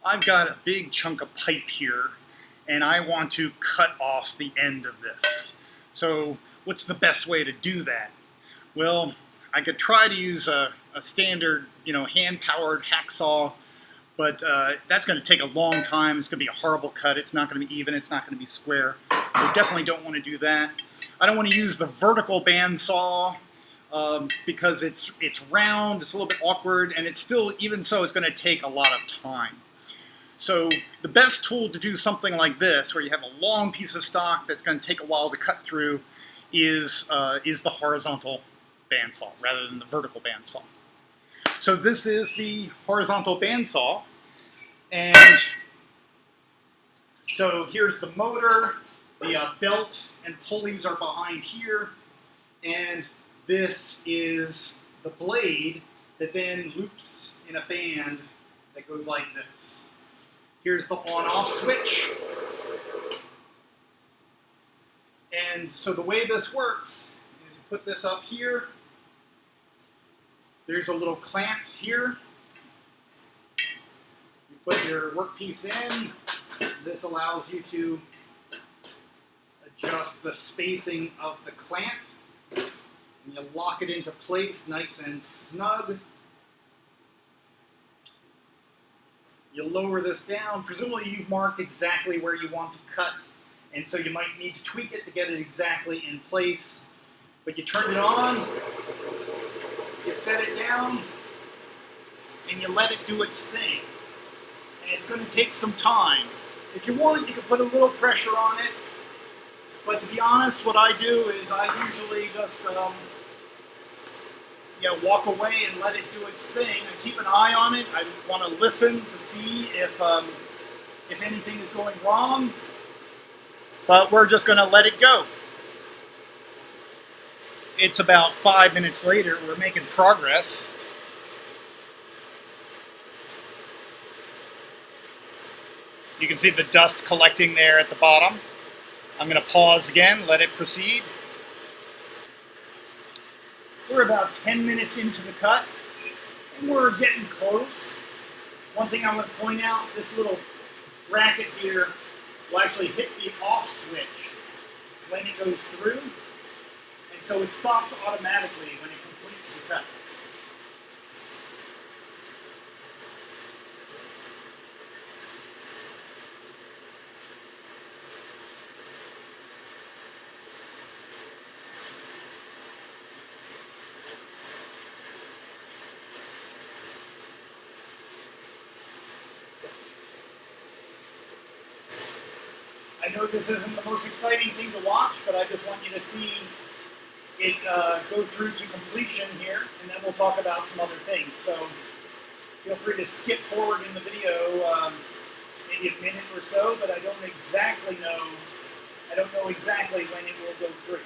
I've got a big chunk of pipe here, and I want to cut off the end of this. So what's the best way to do that? Well, I could try to use a standard, hand-powered hacksaw, but that's going to take a long time. It's going to be a horrible cut. It's not going to be even. It's not going to be square. So definitely don't want to do that. I don't want to use the vertical bandsaw because it's round, it's a little bit awkward, and it's still, even so, it's going to take a lot of time. So the best tool to do something like this, where you have a long piece of stock that's going to take a while to cut through, is the horizontal bandsaw rather than the vertical bandsaw. So this is the horizontal bandsaw, and so here's the motor. The belt and pulleys are behind here, and this is the blade that then loops in a band that goes like this. Here's the on-off switch. And so the way this works is you put this up here. There's a little clamp here. You put your workpiece in. This allows you to adjust the spacing of the clamp. And you lock it into place nice and snug. You lower this down. Presumably you've marked exactly where you want to cut, and so you might need to tweak it to get it exactly in place. But you turn it on, you set it down, and you let it do its thing. And it's going to take some time. If you want, you can put a little pressure on it. But to be honest, what I do is I usually just walk away and let it do its thing. I keep an eye on it. I want to listen to see if anything is going wrong. But we're just going to let it go. It's about 5 minutes later. We're making progress. You can see the dust collecting there at the bottom. I'm going to pause again, let it proceed. We're about 10 minutes into the cut, and we're getting close. One thing I want to point out, this little bracket here will actually hit the off switch when it goes through, and so it stops automatically when it completes the cut. I know this isn't the most exciting thing to watch, but I just want you to see it go through to completion here, and then we'll talk about some other things. So feel free to skip forward in the video, maybe a minute or so, but I don't know exactly when it will go through.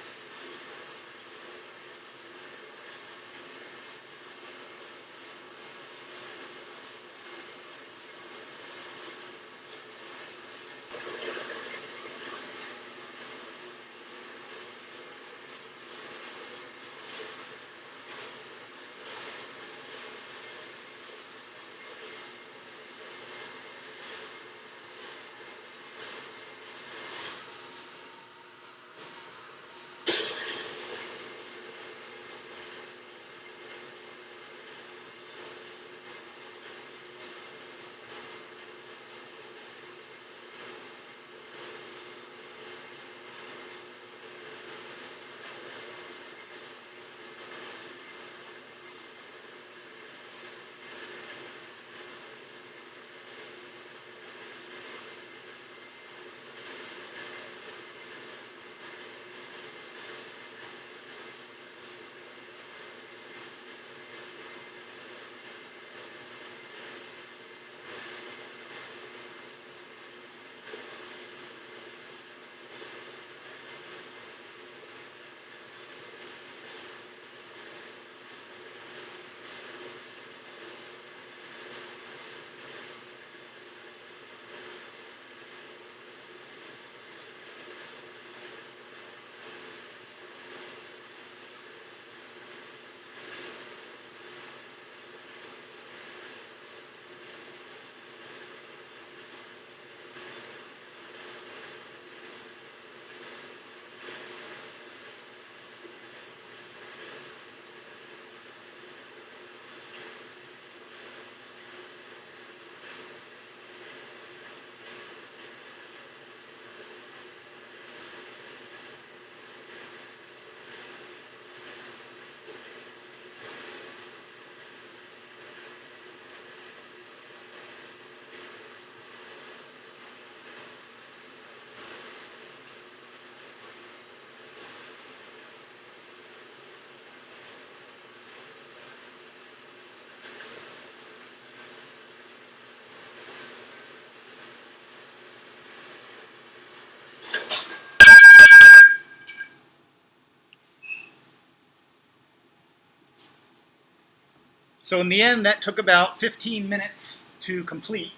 So in the end, that took about 15 minutes to complete.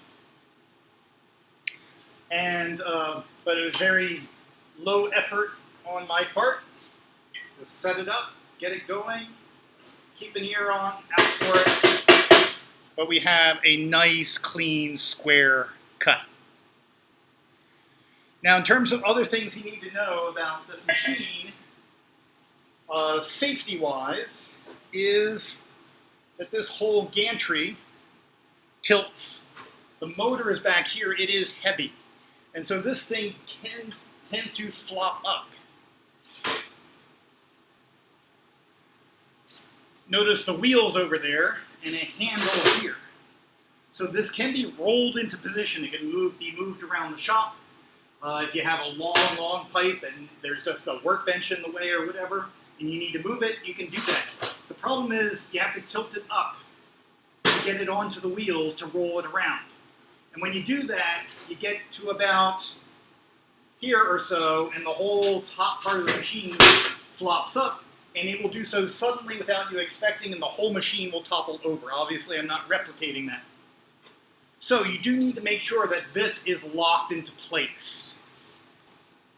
And but it was very low effort on my part. Just set it up, get it going, keep an ear on, out for it. But we have a nice, clean, square cut. Now, in terms of other things you need to know about this machine, safety-wise, is that this whole gantry tilts. The motor is back here. It is heavy. And so this thing tends to flop up. Notice the wheels over there and a handle here. So this can be rolled into position. It can be moved around the shop. If you have a long pipe and there's just a workbench in the way or whatever, and you need to move it, you can do that. The problem is you have to tilt it up to get it onto the wheels to roll it around. And when you do that, you get to about here or so, and the whole top part of the machine flops up, and it will do so suddenly without you expecting, and the whole machine will topple over. Obviously, I'm not replicating that. So you do need to make sure that this is locked into place.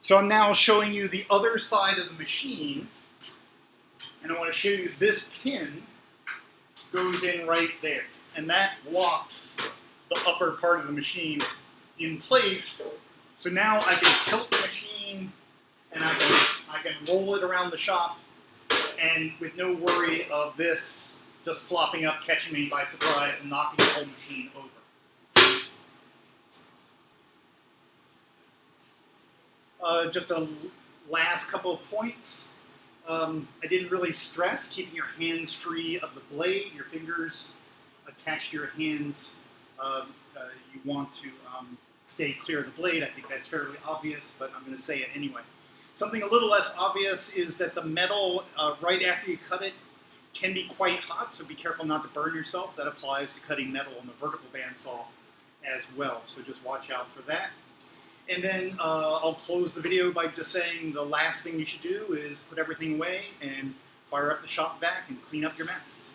So I'm now showing you the other side of the machine, and I want to show you this pin goes in right there, and that locks the upper part of the machine in place. So now I can tilt the machine, and I can roll it around the shop, and with no worry of this just flopping up, catching me by surprise, and knocking the whole machine over. Just a last couple of points. I didn't really stress keeping your hands free of the blade, your fingers attached to your hands. You want to stay clear of the blade. I think that's fairly obvious, but I'm going to say it anyway. Something a little less obvious is that the metal, right after you cut it, can be quite hot, so be careful not to burn yourself. That applies to cutting metal on the vertical bandsaw as well, so just watch out for that. And then I'll close the video by just saying the last thing you should do is put everything away and fire up the shop vac and clean up your mess.